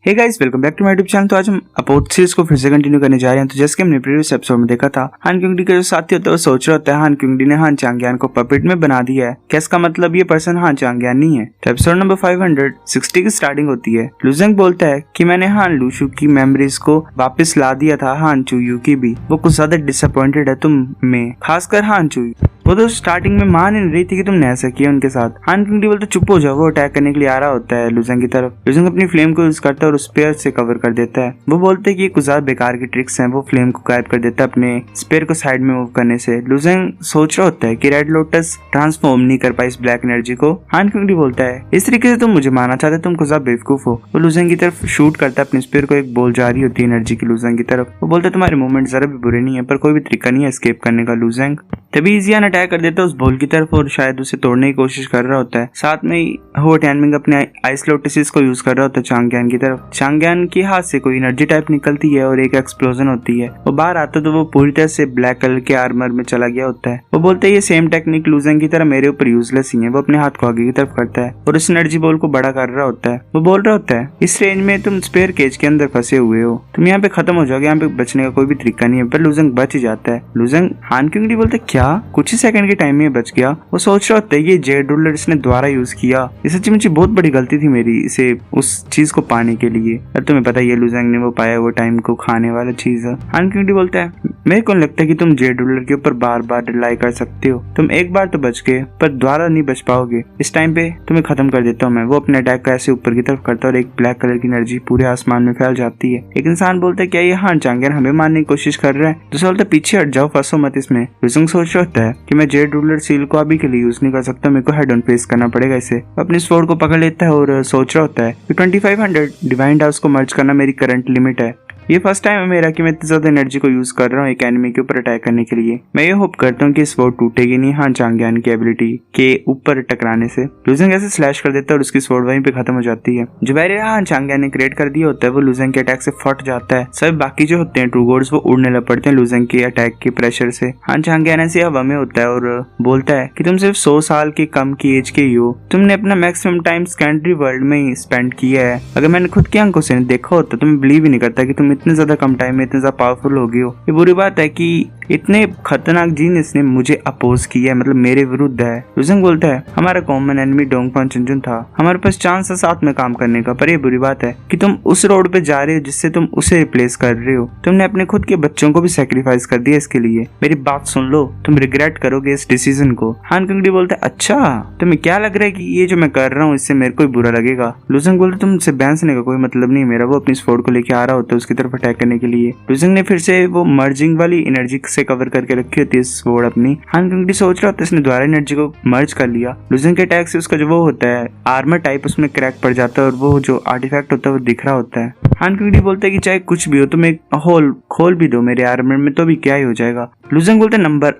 Hey guys, welcome back to my YouTube channel. तो आज हम अपोथ सीरीज को फिर से कंटिन्यू करने जा रहे हैं। तो जैसे कि हमने प्रीवियस एपिसोड में देखा था, हान क्यूंगडी का जो साथी होता है वो सोच रहा होता है हान क्यूंगडी ने हान चांगयान को पपेट में बना दिया है। क्या इसका मतलब ये पर्सन हान चांगयान नहीं है? तो एपिसोड नंबर 560 की स्टार्टिंग होती है। लुजेंग बोलता है कि मैंने हान लूशु की मेमोरीज को वापस ला दिया था, हान चूयू की भी। वो कुछ ज्यादा डिसअपॉइंटेड है तुम में, खासकर हान चूयू। वो तो स्टार्टिंग में मान नहीं रही थी कि तुमने ऐसा किया उनके साथ। हान क्यूंगडी बोलता चुप हो जाओ। वो अटैक करने के लिए आ रहा होता है लुजेंग की तरफ। लुजेंग अपनी फ्लेम को यूज करता है और उस स्पेयर से कवर कर देता है। वो बोलते हैं कि ये कुछ ज्यादा बेकार की ट्रिक्स हैं। वो फ्लेम को गायब कर देता है अपने स्पेयर को साइड में मूव करने से। लुजेंग सोच रहा होता है कि रेड लोटस ट्रांसफॉर्म नहीं कर पाई इस ब्लैक एनर्जी को। हान क्यूंगडी बोलता है इस तरीके से तुम मुझे मारना चाहते, तुम कुछ ज्यादा बेवकूफ हो। वो लुजेंग की तरफ शूट करता है अपने स्पेयर को। एक बॉल जा रही होती है एनर्जी की लुजेंग की तरफ। वो बोलता है तुम्हारे मूवमेंट जरा भी बुरे नहीं है, पर कोई भी तरीका नहीं है एस्केप करने का लुजेंग। तभी इजियान अटैक कर देता है उस बॉल की तरफ और शायद उसे तोड़ने की कोशिश कर रहा होता है। साथ में ही हो टैनमिंग अपने आइस लोटसिस को यूज कर रहा होता है चांगयान की तरफ। चांगयान के हाथ से कोई एनर्जी टाइप निकलती है और एक एक्सप्लोजन होती है। वो बाहर आता तो वो पूरी तरह से ब्लैक कलर के आर्मर में चला गया होता है। वो बोलते है ये सेम टेक्निक लुजेंग की तरह मेरे ऊपर यूजलेस ही है। वो अपने हाथ को आगे की तरफ करता है और उस एनर्जी बॉल को बड़ा कर रहा होता है। वो बोल रहा होता है इस रेंज में तुम स्पेयर केज के अंदर फंसे हुए हो, तुम यहाँ पे खत्म हो जाओगे, यहाँ पे बचने का कोई भी तरीका नहीं है। पर लुजेंग बच ही जाता है। लुजेंग हान क्यूंगडी बोलते क्या कुछ ही सेकंड के टाइम में बच गया। वो सोच रहा होता है ये जेड रूलर इसने दोबारा यूज किया। ये सच्ची मुझे बहुत बड़ी गलती थी मेरी इसे उस चीज को पाने के लिए। अब तुम्हें पता है लुजेंग ने वो पाया वो टाइम को खाने वाला चीज है। हान क्यूंगडी बोलता है मेरे को लगता है कि तुम जेड रूलर के ऊपर बार बार रिलाई कर सकते हो। तुम एक बार तो बच गए पर दोबारा नहीं बच पाओगे। इस टाइम पे तुम्हें खत्म कर देता हूँ मैं। वो अपने अटैक का ऐसे ऊपर की तरफ करता है और एक ब्लैक कलर की एनर्जी पूरे आसमान में फैल जाती है। एक इंसान बोलता है क्या ये हान चांगयान हमें मारने की कोशिश कर रहा है? दूसरा बोलता है पीछे हट जाओ, फंसो मत इसमें। लुजेंग सोच रहा होता है कि मैं जेड रूलर सील को अभी के लिए यूज नहीं कर सकता, मेरे को हेड ऑन फेस करना पड़ेगा इसे। अपने स्वॉर्ड को पकड़ लेता है और सोच रहा होता है कि 2500 डिवाइन डाउस को मर्ज करना मेरी करंट लिमिट है। ये फर्स्ट टाइम है मेरा कि मैं इतनी ज्यादा एनर्जी को यूज कर रहा हूँ एक एनिमी के ऊपर अटैक करने के लिए। मैं ये होप करता हूँ कि स्वॉर्ड टूटेगी नहीं हान चांगयान की एबिलिटी के ऊपर टकराने से। लुजेंग ऐसे स्लैश कर देता है और उसकी स्वॉर्ड वहीं पे खत्म हो जाती है। जो बैरियर हान चांगयान ने क्रिएट कर दिया होता है वो लुजेंग के अटैक से फट जाता है। सब बाकी जो होते हैं ट्रू गॉड्स वो उड़ने लग पड़ते हैं लुजेंग के अटैक के प्रेशर से। हान चांगयान ऐसे हवा में होता है और बोलता है कि तुम सिर्फ 100 साल के कम की एज के ही हो। तुमने अपना मैक्सिमम टाइम सेकेंडरी वर्ल्ड में ही स्पेंड किया है। अगर मैंने खुद की आंखों से देखा होता तो मैं बिलीव ही नहीं करता कि तुम इतने ज्यादा कम टाइम में इतने ज्यादा पावरफुल हो गए हो। ये बुरी बात है कि इतने खतरनाक जीनियस ने मुझे अपोज किया है, मतलब मेरे विरुद्ध है। लुजेंग बोलता है हमारा कॉमन एनिमी डोंगफन चुनजुन था, हमारे पास चांस है साथ में काम करने का। पर ये बुरी बात है कि तुम उस रोड पे जा रहे हो जिससे तुम उसे रिप्लेस कर रहे हो। तुमने अपने खुद के बच्चों को भी सैक्रिफाइस कर दिया इसके लिए। मेरी बात सुन लो, तुम रिग्रेट करोगे इस डिसीजन को। हान क्यूंगडी बोलता है अच्छा तुम्हें क्या लग रहा है कि ये जो मैं कर रहा हूँ इससे मेरे को बुरा लगेगा? लुजेंग बोलता तुमसे बहसने का कोई मतलब नहीं मेरा। वो अपनी स्वॉर्ड को लेके आ रहा होता है उसकी तरफ अटैक करने के लिए। लुजेंग ने फिर से वो मर्जिंग वाली एनर्जी से कवर करके रखी होती है स्वॉर्ड अपनी। हान क्यूंगडी सोच रहा होता है इसने दोबारा एनर्जी को मर्ज कर लिया। लुजेंग के अटैक से उसका जो वो होता है आर्मर टाइप उसमें क्रैक पड़ जाता है और वो जो आर्टिफैक्ट होता है वो दिख रहा होता है। हान क्यूंगडी बोलता है कि चाहे कुछ भी हो तुम एक होल खोल भी दो मेरे आर्मर में तो भी क्या ही हो जाएगा। लुजेंग बोलते नंबर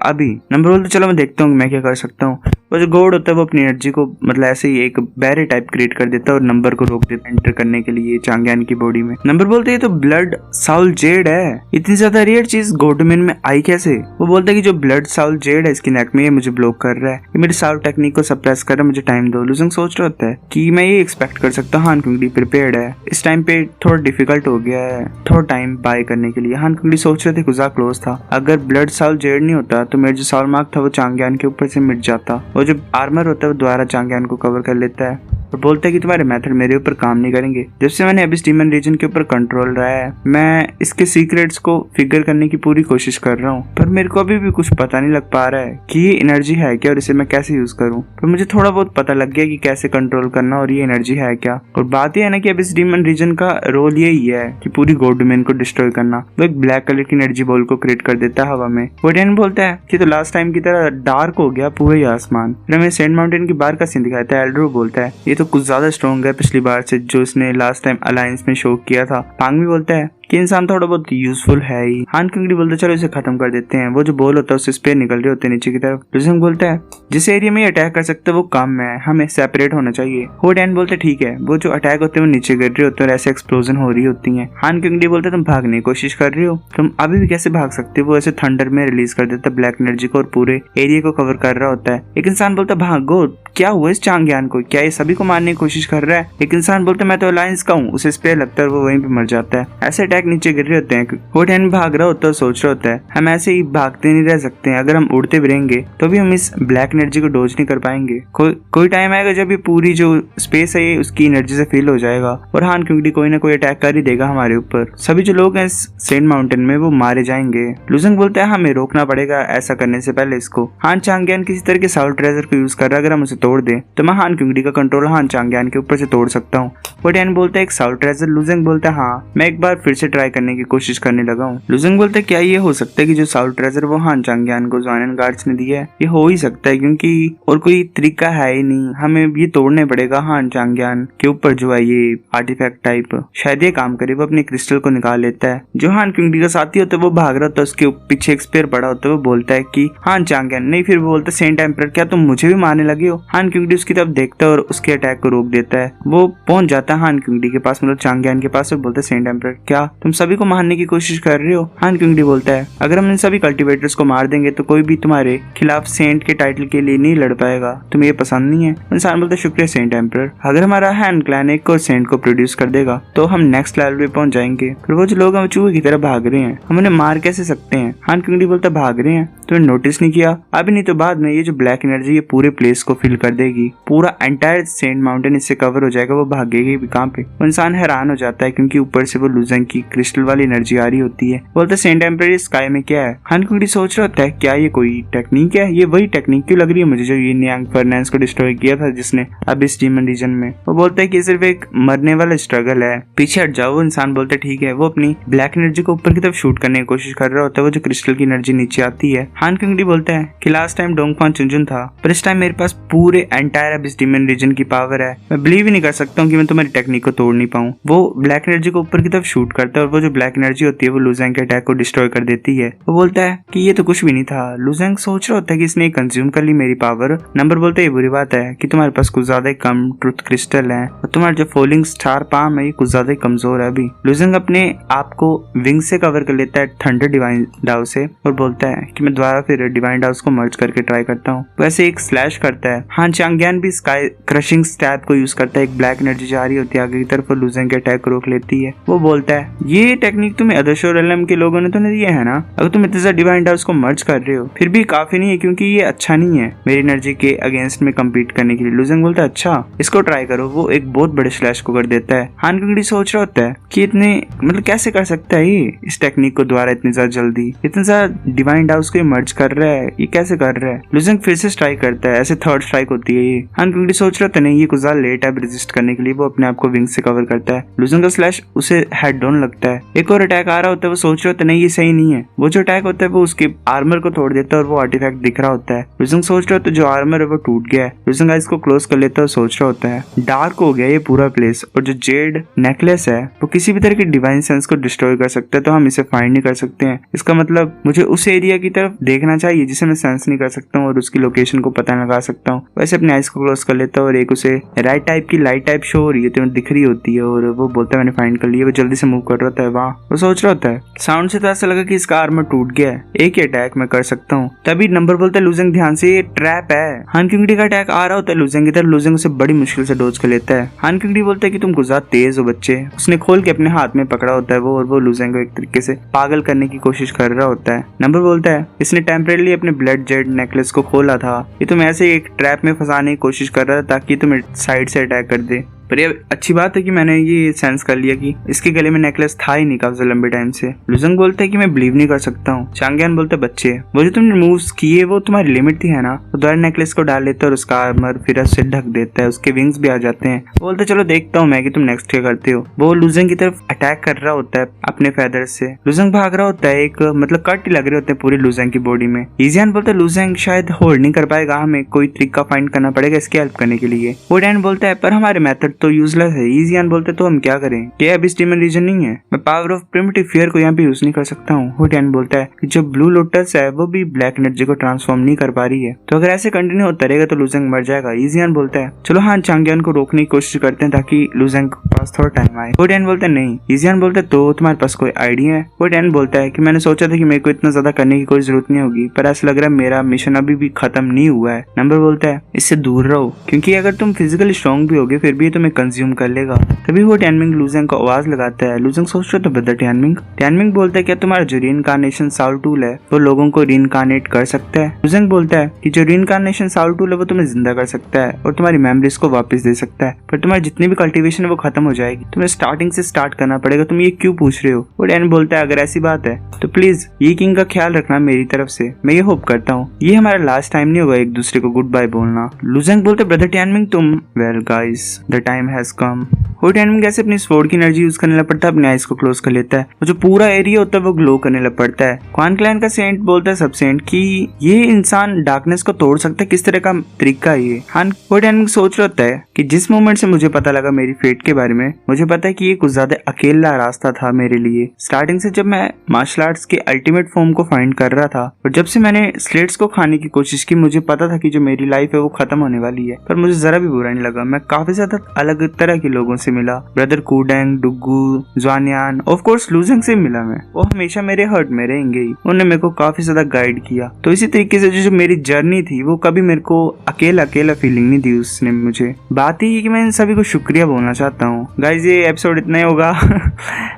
बोलते चलो मैं देखता हूँ मैं क्या कर सकता हूँ। वो जो गॉड होता है वो अपनी एनर्जी को मतलब ऐसे ही एक बैरियर टाइप क्रिएट कर देता है और नंबर को रोक देता है एंटर करने के लिए चांगयान की बॉडी में। नंबर बोलते है तो ब्लड साउल जेड है, इतनी ज्यादा रेयर चीज गॉडमैन में आई कैसे? वो बोलता है कि जो ब्लड साउल जेड है इसकी नेक में ये मुझे ब्लॉक कर रहा है, ये मेरी साउल टेक्निक को सप्रेस कर रहा है, मुझे टाइम दो। लुजेंग सोच रहा होता है कि मैं ये एक्सपेक्ट कर सकता हूँ हान क्यूंगडी प्रिपेयर्ड है। इस टाइम पे थोड़ा डिफिकल्ट हो गया है थोड़ा टाइम बाय करने के लिए। हान क्यूंगडी सोच रहे थे गुजा क्लोज था, अगर ब्लड साउल जेड नहीं होता तो मेरा जो साउल मार्क था वो चांगयान के ऊपर से मिट जाता। वो जो आर्मर होता है वो दोबारा चांगयान को कवर कर लेता है और बोलता है कि तुम्हारे मेथड मेरे ऊपर काम नहीं करेंगे। जब से मैंने अबिस डीमन रीजन के ऊपर कंट्रोल रहा है मैं इसके सीक्रेट्स को फिगर करने की पूरी कोशिश कर रहा हूँ, पर मेरे को अभी भी कुछ पता नहीं लग पा रहा है कि ये एनर्जी है क्या और इसे मैं कैसे यूज करूँ। पर मुझे थोड़ा बहुत पता लग गया कि कैसे कंट्रोल करना और ये एनर्जी है क्या। और बात यह है ना कि अबिस डीमन रीजन का रोल यही है कि पूरी गॉड डोमेन को डिस्ट्रॉय करना। वो एक ब्लैक कलर की एनर्जी बॉल को क्रिएट कर देता है हवा में। वोडियन बोलता है कि तो लास्ट टाइम की तरह डार्क हो गया पूरा ही आसमान। फिर हमें सेंट माउंटेन की बार का सीन दिखाता है। एल्ड्रो बोलता है ये तो कुछ ज्यादा स्ट्रॉन्ग है पिछली बार से जो इसने लास्ट टाइम अलायंस में शो किया था। पांग भी बोलता है कि इंसान थोड़ा बहुत यूजफुल है ही। हान क्योंकि बोलते चलो इसे खत्म कर देते हैं। वो जो बॉल होता है उससे स्पेयर निकल रहे होते हैं नीचे की तरफ। लुजेंग बोलता है जिस एरिया में अटैक कर सकते हैं वो कम है, हमें सेपरेट होना चाहिए। हो डैन बोलते ठीक है। वो जो अटैक होते हैं वो नीचे गिर रहे होते हैं और ऐसे एक्सप्लोजन हो रही होती है। हान क्योंकि बोलते तुम भागने की कोशिश कर रहे हो, तुम अभी भी कैसे भाग सकते हो। वो ऐसे थंडर में रिलीज कर देता है ब्लैक एनर्जी को और पूरे एरिया को कवर कर रहा होता है। एक इंसान बोलता भागो, क्या हुआ इस चांग्यान को, क्या ये सभी को मारने की कोशिश कर रहा है। एक इंसान बोलता मैं तो अलायंस का हूँ। उसे स्प्रे लगता है और वो वहीं पे मर जाता है। ऐसे अटैक नीचे गिर रहे होते हैं। वो डैन भाग रहा होता है, सोच रहा होता है हम ऐसे ही भागते नहीं रह सकते हैं, अगर हम उड़ते भी रहेंगे तो भी हम इस ब्लैक एनर्जी को डोज नहीं कर पाएंगे। कोई टाइम आएगा जब ये पूरी जो स्पेस है ये उसकी एनर्जी से फिल हो जाएगा और हान क्योंकि कोई ना कोई अटैक कर ही देगा हमारे ऊपर। सभी जो लोग हैं सेंट माउंटेन में वो मारे जाएंगे। लुजेंग बोलता है हमें रोकना पड़ेगा ऐसा करने से पहले इसको। हान चांग्यान किसी तरह के साउल ट्रेजर को यूज कर रहा है, अगर हम उसे तोड़ दें तो मैं हान क्योंकि का कंट्रोल हान चांग्यान के ऊपर से तोड़ सकता हूँ। वो डैन बोलता है एक साउल ट्रेजर। लुजेंग बोलता है हाँ, मैं एक बार फिर से ट्राई करने की कोशिश करने लगा हूँ। लुजेंग बोलता है क्या ये हो सकता है कि जो साउल ट्रेजर वो हान चांग्यान को ज़्वानन गार्ड्स ने दिया है, ये हो ही सकता है क्योंकि और कोई तरीका है ही नहीं, हमें ये तोड़ने पड़ेगा हान चांग्यान के ऊपर जो है ये आर्टिफैक्ट टाइप, शायद ये काम करे। वो अपने क्रिस्टल को निकाल लेता है। जो हान क्योंकि का साथी होता है वो भाग रहा होता है, उसके पीछे एक स्पेयर पड़ा होता है। वो बोलता है कि हान चांग्यान नहीं, फिर वो बोलता है सेंट एम्परर क्या तुम मुझे भी मारने लगे हो। हान क्योंकि उसकी तरफ देखता है और उसके अटैक को रोक देता है। वो पहुंच जाता है हान क्योंकि के पास, मतलब चांग्यान के पास। वो बोलता है सेंट एम्परर क्या तुम सभी को मारने की कोशिश कर रहे हो। हान क्योंकि बोलता है अगर हम इन सभी कल्टीवेटर्स को मार देंगे तो कोई भी तुम्हारे खिलाफ सेंट के टाइटल के लिए नहीं लड़ पाएगा, तुम्हें ये पसंद नहीं है। इंसान बोलता है शुक्रिया सेंट एम्परर, अगर हमारा हैंड क्लैन एक और सेंट को प्रोड्यूस कर देगा तो हम नेक्स्ट लेवल पे पहुंच जाएंगे। फिर वो जो लोग हैं चूहे की तरह भाग रहे हैं, हम उन्हें मार कैसे सकते हैं। हान क्योंकि बोलता है भाग रहे हैं, तुमने नोटिस नहीं किया अभी, नहीं तो बाद में ये जो ब्लैक एनर्जी ये पूरे प्लेस को फिल कर देगी, पूरा एंटायर सेंट माउंटेन इससे कवर हो जाएगा, वो भागेगी भी कहाँ पे। वो इंसान हैरान हो जाता है क्योंकि ऊपर से वो लुजेंग की क्रिस्टल वाली एनर्जी आ रही होती है। बोलता सेंट एम्परर स्काई में क्या है। हान क्योंकि सोच रहा होता है क्या ये कोई टेक्निक है, ये वही टेक्निक क्यों लग रही है मुझे जो ये नियांग फर्नेंस को डिस्ट्रॉय किया था जिसने अब इस डीमन रीजन में। वो बोलता है कि सिर्फ एक मरने वाला स्ट्रगल है, पीछे हट जाओ। इंसान बोलता है ठीक है। वो अपनी ब्लैक एनर्जी को ऊपर की तरफ शूट करने की कोशिश कर रहा होता है। वो जो क्रिस्टल की एनर्जी नीचे आती है। हान क्योंकि बोलता है कि लास्ट टाइम डोंगफान चुनजुन था पर इस टाइम मेरे पास पूरे एंटायर अब इस डीमन रीजन की पावर है, मैं बिलीव ही नहीं कर सकता हूँ कि मैं तुम्हारी टेक्निक को तोड़ नहीं पाऊँ। वो ब्लैक एनर्जी को ऊपर की तरफ शूट करता है और वो जो ब्लैक एनर्जी होती है वो लुजेंग के अटैक को डिस्ट्रॉय कर देती है। वो बोलता है कि ये तो कुछ भी नहीं था। लुजेंग सोच रहा होता है कि इसने कंज्यूम कर ली मेरी पावर। नंबर बोलता है ये बुरी बात है कि तुम्हारे पास कुछ ज्यादा कम ट्रुथ क्रिस्टल है और तुम्हारा जो फॉलिंग स्टार पाम है ये कुछ ज्यादा कमजोर है अभी। लुजेंग अपने आप को विंग से कवर कर लेता है थंडर डिवाइन डाउ से और बोलता है कि मैं दोबारा फिर डिवाइन डाउस को मर्ज करके ट्राई करता हूँ। वैसे एक स्लैश करता है। हान चांग्यान भी स्काई क्रशिंग स्टैब को यूज करता है। एक ब्लैक एनर्जी जा रही होती है आगे की तरफ और लुजेंग के अटैक को रोक लेती है। वो बोलता है ये टेक्निक तुम्हें अदर्शोर एलएम के लोगों ने तो नहीं दिया है ना, अगर तुम इतने ज्यादा डिवाइन डाउस को मर्ज कर रहे हो फिर भी काफी नहीं है क्योंकि ये अच्छा नहीं है मेरी एनर्जी के अगेंस्ट में कम्पीट करने के लिए। लुजेंग बोलता है अच्छा इसको ट्राई करो। वो एक बहुत बड़े स्लैश को कर देता है। हान क्योंकि सोच रहा होता है कि इतने मतलब कैसे कर सकता है ये इस टेक्निक को द्वारा इतनी ज्यादा जल्दी, इतने ज्यादा डिवाइन डाउस को मर्ज कर रहा है, ये कैसे कर रहा है। लुजेंग फिर से स्ट्राइक करता है, ऐसे थर्ड स्ट्राइक होती है ये। हान क्योंकि सोच रहा था नहीं ये कुछ ज्यादा लेट है रेजिस्ट करने के लिए। वो अपने आप को विंग से कवर करता है। लुजेंग का स्लैश उसे हेड डाउन लगता है। एक और अटैक आ रहा होता है। वो सोच रहा होता है नहीं ये सही नहीं है। वो जो अटैक होता है वो उसके आर्मर को तोड़ देता है और वो आर्टिफैक्ट दिख रहा होता है। लुजेंग सोच रहा होता है जो आर्मर है वो टूट गया है। लुजेंग इसको क्लोज कर लेता है और सोच रहा होता है डार्क हो गया ये पूरा प्लेस और जो जेड नेकलेस है वो किसी भी तरह की डिवाइन सेंस को डिस्ट्रॉय कर सकता है, तो हम इसे फाइंड नहीं कर सकते हैं। इसका मतलब मुझे उस एरिया की तरफ देखना चाहिए जिसे मैं सेंस नहीं कर सकता हूँ और उसकी लोकेशन को पता लगा सकता हूँ। वैसे अपने आइज को क्लोज कर लेता है और एक उसे राइट टाइप की लाइट टाइप शो हो रही है तो दिख रही होती है और वो बोलता है मैंने फाइंड कर लिया। वो जल्दी से मूव कर रहा होता है वहाँ। वो सोच रहा होता है साउंड से तो ऐसा लगा कि इसका आर्मर टूट गया है, एक ही अटैक मैं कर सकता हूँ। तभी नंबर बोलता है लुजेंग ध्यान से ये ट्रैप है। हान क्योंकि का अटैक आ रहा होता है लुजेंग की तरफ। लुजेंग उसे बड़ी मुश्किल से डोज कर लेता है। हान क्योंकि बोलता है कि तुम गुजार तेज हो बच्चे। उसने खोल के अपने हाथ में पकड़ा होता है वो और वो लुजेंग को एक तरीके से पागल करने की कोशिश कर रहा होता है। नंबर बोलता है इसने टेम्परेली अपने ब्लड जेड नेकलेस को खोला था, ये तुम ऐसे एक ट्रैप में फंसाने की कोशिश कर रहा था ताकि तुम्हें साइड से अटैक कर दे। पर ये अच्छी बात है कि मैंने ये सेंस कर लिया कि इसके गले में नेकलेस था ही नहीं काफी लंबे टाइम से। लुजेंग बोलता है कि मैं बिलीव नहीं कर सकता हूँ। चांग्यान बोलता है बच्चे वो जो तुमने मूव्स किए वो तुम्हारी लिमिट थी है ना। वो दोबारा नेकलेस को डाल लेता है और उसका आर्मर फिर उससे ढक देता है, उसके विंग्स भी आ जाते हैं। वो बोलते चलो देखता हूँ मैं कि तुम नेक्स्ट क्या करते हो। वो लुजेंग की तरफ अटैक कर रहा होता है अपने फेदर से। लुजेंग भाग रहा होता है, एक मतलब कट लग रहे होते हैं पूरी लुजेंग की बॉडी में। इजियान बोलता है लुजेंग शायद होल्ड नहीं कर पाएगा, हमें कोई तरीका फाइंड करना पड़ेगा इसकी हेल्प करने के लिए। वो डैन बोलता है पर हमारे मेथड तो यूजलेस है। इजियान बोलते तो हम क्या करें, क्या अभी स्टीमन रीजन नहीं है, मैं पावर ऑफ प्रिमिटिव फियर को यहाँ पे यूज नहीं कर सकता हूँ। हुटियान बोलता है कि जो ब्लू लोटस है वो भी ब्लैक एनर्जी को ट्रांसफॉर्म नहीं कर पा रही है, तो अगर ऐसे कंटिन्यू होता रहेगा तो लुजेंग मर जाएगा। इजियान बोलता है चलो हान चांगियान को रोकने की कोशिश करते हैं ताकि लुजेंग के पास थोड़ा टाइम आए। हुटियान बोलता है नहीं। इजियान बोलता है तो तुम्हारे पास कोई आइडिया है? हुटियान बोलता है कि मैंने सोचा था कि मेरे को इतना ज्यादा करने की कोई जरूरत नहीं होगी, पर ऐसा लग रहा है मेरा मिशन अभी भी खत्म नहीं हुआ है। नंबर बोलता है इससे दूर रहो, क्योंकि अगर तुम फिजिकली स्ट्रॉन्ग भी होगे फिर भी ये तुम्हें कंज्यूम कर लेगा। तभी वो टियानमिंग लुजेंग को आवाज लगाता है। लुजेंग सोच रहा था ब्रदर टियानमिंग। टियानमिंग बोलता है क्या तुम्हारा जो रीइंकार्नेशन साउल टूल है वो लोगों को रीइंकार्नेट कर सकता है? लुजेंग बोलता है कि जो रीइंकार्नेशन साउल टूल है वो तुम्हें जिंदा कर सकता है और तुम्हारी मेमोरीज को वापस दे सकता है, पर तुम्हारी जितनी भी कल्टीवेशन है वो खत्म हो जाएगी, तुम्हें स्टार्टिंग से स्टार्ट करना पड़ेगा। तुम ये क्यों पूछ रहे हो? वो टियान बोलता है अगर ऐसी बात है तो प्लीज ये किंग का ख्याल रखना मेरी तरफ से, मैं ये होप करता हूँ ये हमारा लास्ट टाइम नहीं होगा एक दूसरे को गुड बाय बोलना। लुजेंग बोलते ब्रदर टियानमिंग तुम, well guys the time has come. वो टियानमिंग कैसे अपनी स्वॉर्ड की एनर्जी यूज करने लग पड़ता है, अपने आइज को क्लोज कर लेता है, जो पूरा एरिया होता है वो ग्लो करने लग पड़ता है। क्वान क्लैन का सेंट बोलता है सब सेंट कि ये इंसान डार्कनेस को तोड़ सकता है, किस तरह का तरीका है ये। हान वो टियानमिंग सोच रहा होता है कि जिस मोमेंट से मुझे पता लगा मेरी फेट के बारे में, मुझे पता है कि ये कुछ ज्यादा अकेला रास्ता था मेरे लिए। स्टार्टिंग से जब मैं मार्शल आर्ट्स के अल्टीमेट फॉर्म को फाइंड कर रहा था और जब से मैंने स्लेट्स को खाने की कोशिश की, मुझे पता था कि जो मेरी लाइफ है वो खत्म होने वाली है, पर मुझे जरा भी बुरा नहीं लगा। मैं काफी ज्यादा अलग तरह के लोगों से मिला, ब्रदर कूडेंग, डुगू, ज़ुआनयान, ऑफ कोर्स लुजेंग से मिला मैं, वो हमेशा मेरे हर्ट में रहेंगे ही, उन्होंने मेरे को काफी ज्यादा गाइड किया। तो इसी तरीके से जो मेरी जर्नी थी वो कभी मेरे को अकेला अकेला फीलिंग नहीं दी उसने मुझे। बात ही कि मैं इन सभी को शुक्रिया बोलना चाहता हूँ। गाइज ये एपिसोड इतना ही होगा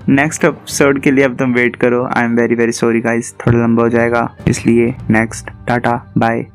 नेक्स्ट एपिसोड के लिए अब तुम वेट करो। I am very very sorry guys, थोड़ा लंबा हो जाएगा इसलिए। Next, tata bye.